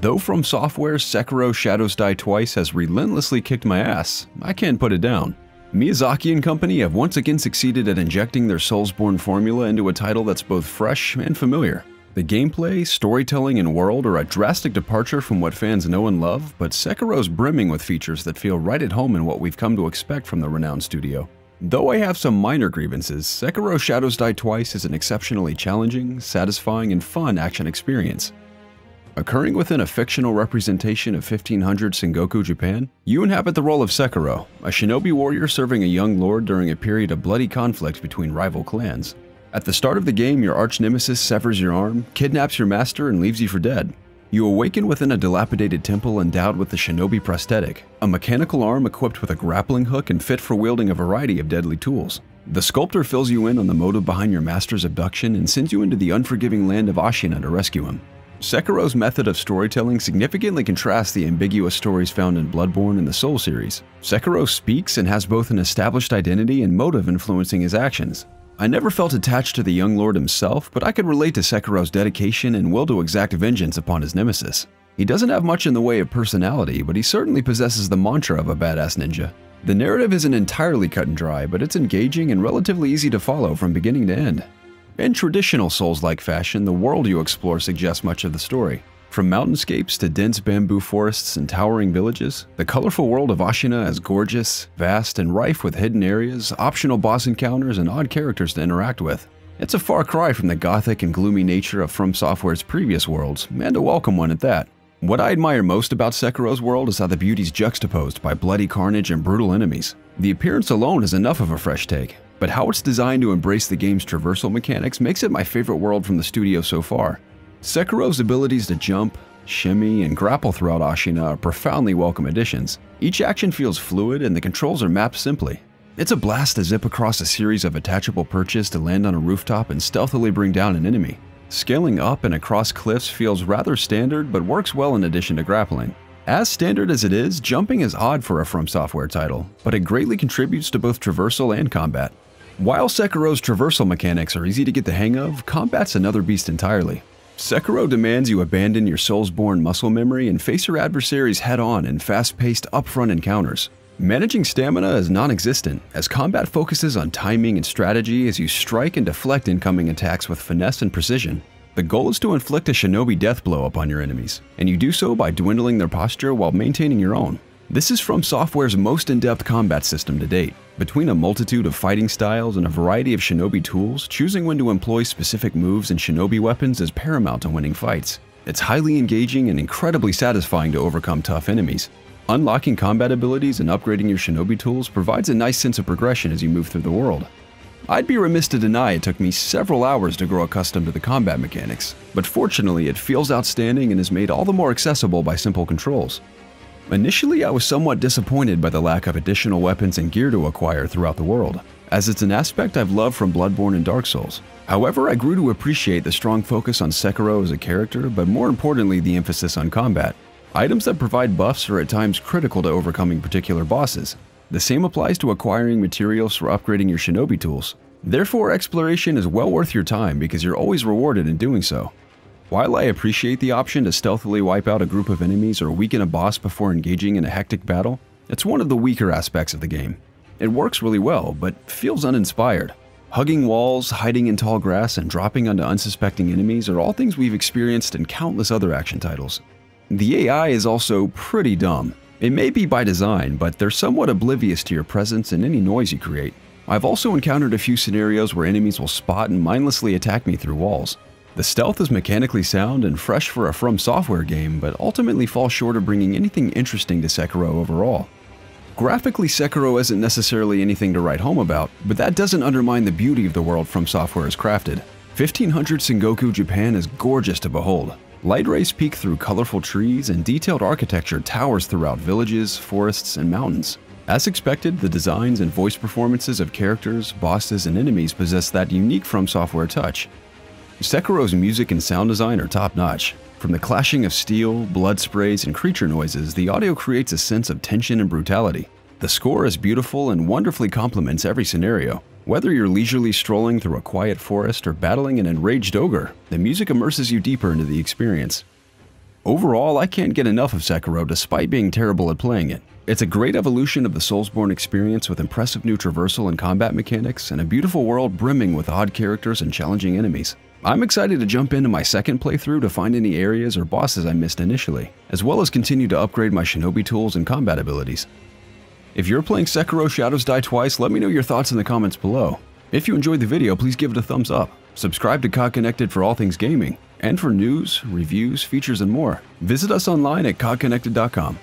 Though From Software's Sekiro Shadows Die Twice has relentlessly kicked my ass, I can't put it down. Miyazaki and company have once again succeeded at injecting their Soulsborne formula into a title that's both fresh and familiar. The gameplay, storytelling, and world are a drastic departure from what fans know and love, but Sekiro's brimming with features that feel right at home in what we've come to expect from the renowned studio. Though I have some minor grievances, Sekiro Shadows Die Twice is an exceptionally challenging, satisfying, and fun action experience. Occurring within a fictional representation of 1500 Sengoku, Japan, you inhabit the role of Sekiro, a shinobi warrior serving a young lord during a period of bloody conflict between rival clans. At the start of the game, your arch-nemesis severs your arm, kidnaps your master, and leaves you for dead. You awaken within a dilapidated temple endowed with the shinobi prosthetic, a mechanical arm equipped with a grappling hook and fit for wielding a variety of deadly tools. The sculptor fills you in on the motive behind your master's abduction and sends you into the unforgiving land of Ashina to rescue him. Sekiro's method of storytelling significantly contrasts the ambiguous stories found in Bloodborne and the Soul series. Sekiro speaks and has both an established identity and motive influencing his actions. I never felt attached to the young lord himself, but I could relate to Sekiro's dedication and will to exact vengeance upon his nemesis. He doesn't have much in the way of personality, but he certainly possesses the mantra of a badass ninja. The narrative isn't entirely cut and dry, but it's engaging and relatively easy to follow from beginning to end. In traditional Souls-like fashion, the world you explore suggests much of the story. From mountainscapes to dense bamboo forests and towering villages, the colorful world of Ashina is gorgeous, vast, and rife with hidden areas, optional boss encounters, and odd characters to interact with. It's a far cry from the gothic and gloomy nature of From Software's previous worlds, and a welcome one at that. What I admire most about Sekiro's world is how the beauty's juxtaposed by bloody carnage and brutal enemies. The appearance alone is enough of a fresh take, but how it's designed to embrace the game's traversal mechanics makes it my favorite world from the studio so far. Sekiro's abilities to jump, shimmy, and grapple throughout Ashina are profoundly welcome additions. Each action feels fluid and the controls are mapped simply. It's a blast to zip across a series of attachable perches to land on a rooftop and stealthily bring down an enemy. Scaling up and across cliffs feels rather standard but works well in addition to grappling. As standard as it is, jumping is odd for a From Software title, but it greatly contributes to both traversal and combat. While Sekiro's traversal mechanics are easy to get the hang of, combat's another beast entirely. Sekiro demands you abandon your Soulsborne muscle memory and face your adversaries head-on in fast-paced, upfront encounters. Managing stamina is non-existent, as combat focuses on timing and strategy as you strike and deflect incoming attacks with finesse and precision. The goal is to inflict a shinobi death blow upon your enemies, and you do so by dwindling their posture while maintaining your own. This is From Software's most in-depth combat system to date. Between a multitude of fighting styles and a variety of shinobi tools, choosing when to employ specific moves and shinobi weapons is paramount to winning fights. It's highly engaging and incredibly satisfying to overcome tough enemies. Unlocking combat abilities and upgrading your shinobi tools provides a nice sense of progression as you move through the world. I'd be remiss to deny it took me several hours to grow accustomed to the combat mechanics, but fortunately it feels outstanding and is made all the more accessible by simple controls. Initially, I was somewhat disappointed by the lack of additional weapons and gear to acquire throughout the world, as it's an aspect I've loved from Bloodborne and Dark Souls. However, I grew to appreciate the strong focus on Sekiro as a character, but more importantly the emphasis on combat. Items that provide buffs are at times critical to overcoming particular bosses. The same applies to acquiring materials for upgrading your shinobi tools. Therefore, exploration is well worth your time because you're always rewarded in doing so. While I appreciate the option to stealthily wipe out a group of enemies or weaken a boss before engaging in a hectic battle, it's one of the weaker aspects of the game. It works really well, but feels uninspired. Hugging walls, hiding in tall grass, and dropping onto unsuspecting enemies are all things we've experienced in countless other action titles. The AI is also pretty dumb. It may be by design, but they're somewhat oblivious to your presence and any noise you create. I've also encountered a few scenarios where enemies will spot and mindlessly attack me through walls. The stealth is mechanically sound and fresh for a From Software game, but ultimately falls short of bringing anything interesting to Sekiro overall. Graphically, Sekiro isn't necessarily anything to write home about, but that doesn't undermine the beauty of the world From Software has crafted. 1500 Sengoku, Japan is gorgeous to behold. Light rays peek through colorful trees, and detailed architecture towers throughout villages, forests, and mountains. As expected, the designs and voice performances of characters, bosses, and enemies possess that unique From Software touch. Sekiro's music and sound design are top-notch. From the clashing of steel, blood sprays, and creature noises, the audio creates a sense of tension and brutality. The score is beautiful and wonderfully complements every scenario. Whether you're leisurely strolling through a quiet forest or battling an enraged ogre, the music immerses you deeper into the experience. Overall, I can't get enough of Sekiro despite being terrible at playing it. It's a great evolution of the Soulsborne experience with impressive new traversal and combat mechanics and a beautiful world brimming with odd characters and challenging enemies. I'm excited to jump into my second playthrough to find any areas or bosses I missed initially, as well as continue to upgrade my shinobi tools and combat abilities. If you're playing Sekiro Shadows Die Twice, let me know your thoughts in the comments below. If you enjoyed the video, please give it a thumbs up. Subscribe to COGconnected for all things gaming, and for news, reviews, features, and more, visit us online at COGconnected.com.